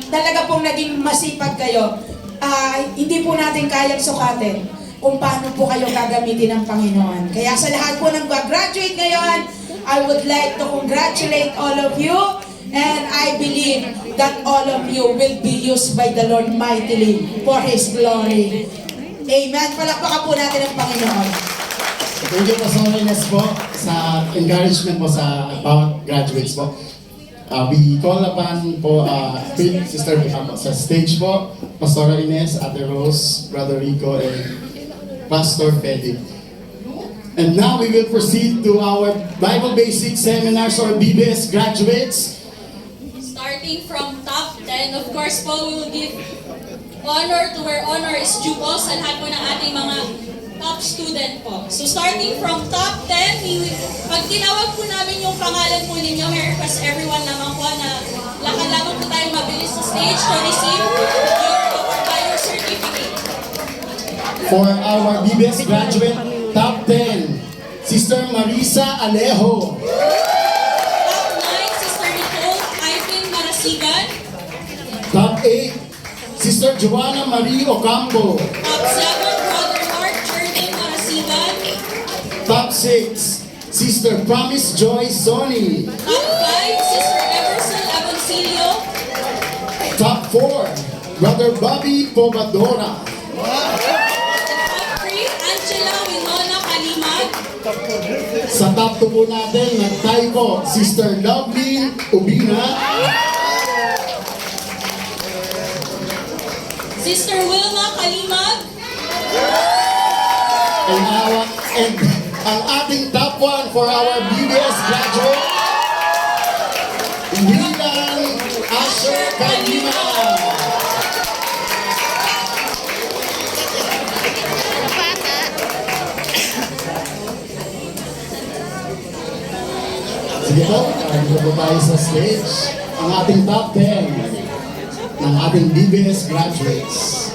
talaga pong naging masipag kayo. Hindi po natin kayang sukatin kung paano po kayo gagamitin ng Panginoon. Kaya sa lahat po ng graduate ngayon, I would like to congratulate all of you, and I believe that all of you will be used by the Lord mightily for His glory. Amen. Palakpakan po natin ang Panginoon. Thank you, Pastor Ines po, sa encouragement po sa bawat graduates po. We call upon po Sister sa stage po, Pastor Ines, Ate Rose, Brother Rico, and Pastor Fedi. And now we will proceed to our Bible Basic Seminars or BBS graduates. Starting from top 10, of course po, we will give honor to where honor is due po sa lahat po ng ating mga top student po. So starting from top 10, pag tinawag po namin yung pangalan po ninyo, may request everyone naman po na lakad-lakad po tayo mabilis sa stage to receive your certificate. For our BBS graduate, top 10, Sister Marisa Alejo. Top 9, Sister Nicole Ivan Marasigan. Top 8, Sister Joanna Marie Ocampo. Top 7, Brother Mark Jordan Marasigan. Top 6, Sister Promise Joy Sony. Top 5, Sister Emerson Aboncillo. Top 4, Brother Bobby Pobadora. Top 3, Angela Winona Kalimag. Sa top 2 po natin, nag-tie po, Sister Lovely Ubina. Sister Wilma Kalimag. And ang ating top 1 for our BBS graduate, Wilan Asher Kalima. Sige po, dito po tayo sa stage. Ang ating top 10 ng ating BBS graduates.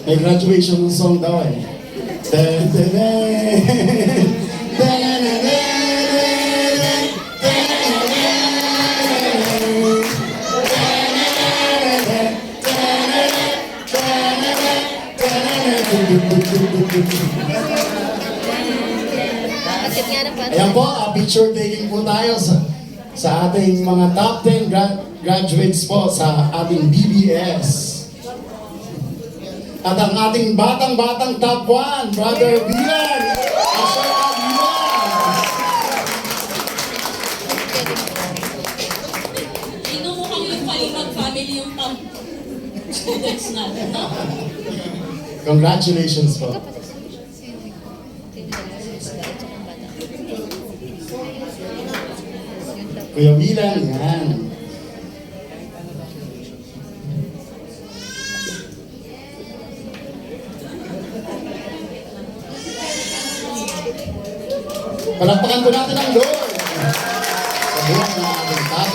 May graduation song daw eh. Ayan po, picture taking po tayo sa ating mga top 10 graduates po sa ating BBS. At ang ating batang-batang top 1, Brother Bilan Asher Kalima. Inumukhang yung Kalimag family yung top students natin, no? Congratulations po. Kuya Bilan, yan. Palakpakan po natin ang Lord. Sa buwan ng ating top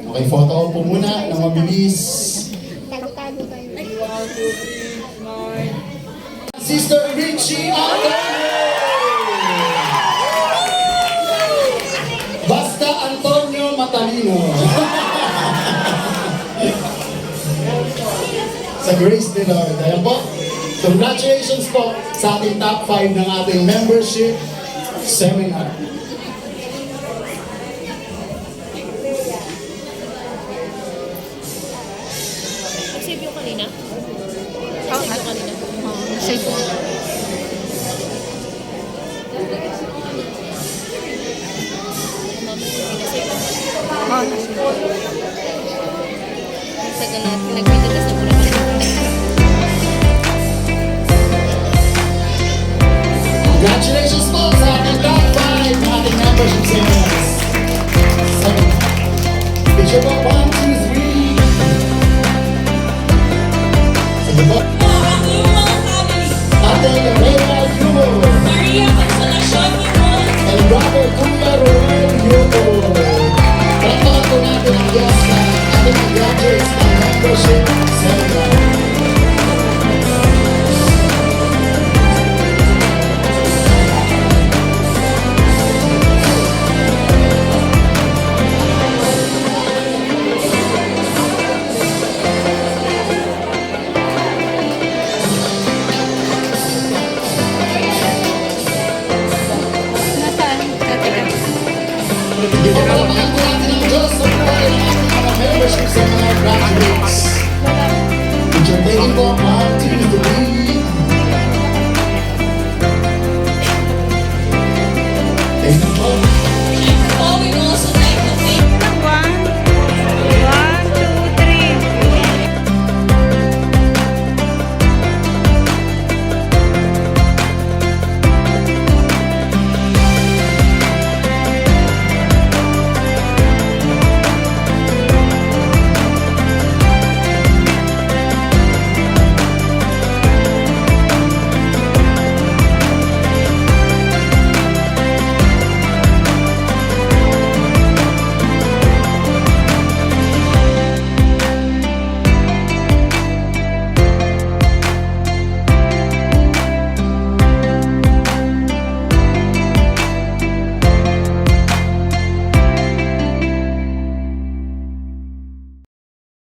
10. Okay, photo po muna na mabilis. Sister Richie Antonio! Basta Antonio Matalino. Sa Grace ni Lord. Ayan po. Congratulations po sa ating top 5 ng ating membership seminar. Save yung kanina? Save yung kanina? Save ko. Nag-video sa pula. Congratulations po sa ating top 5 ng ating membership seminars. Picture po, 1, 2, 3. Sige po. Sige po, 1, 2, 3.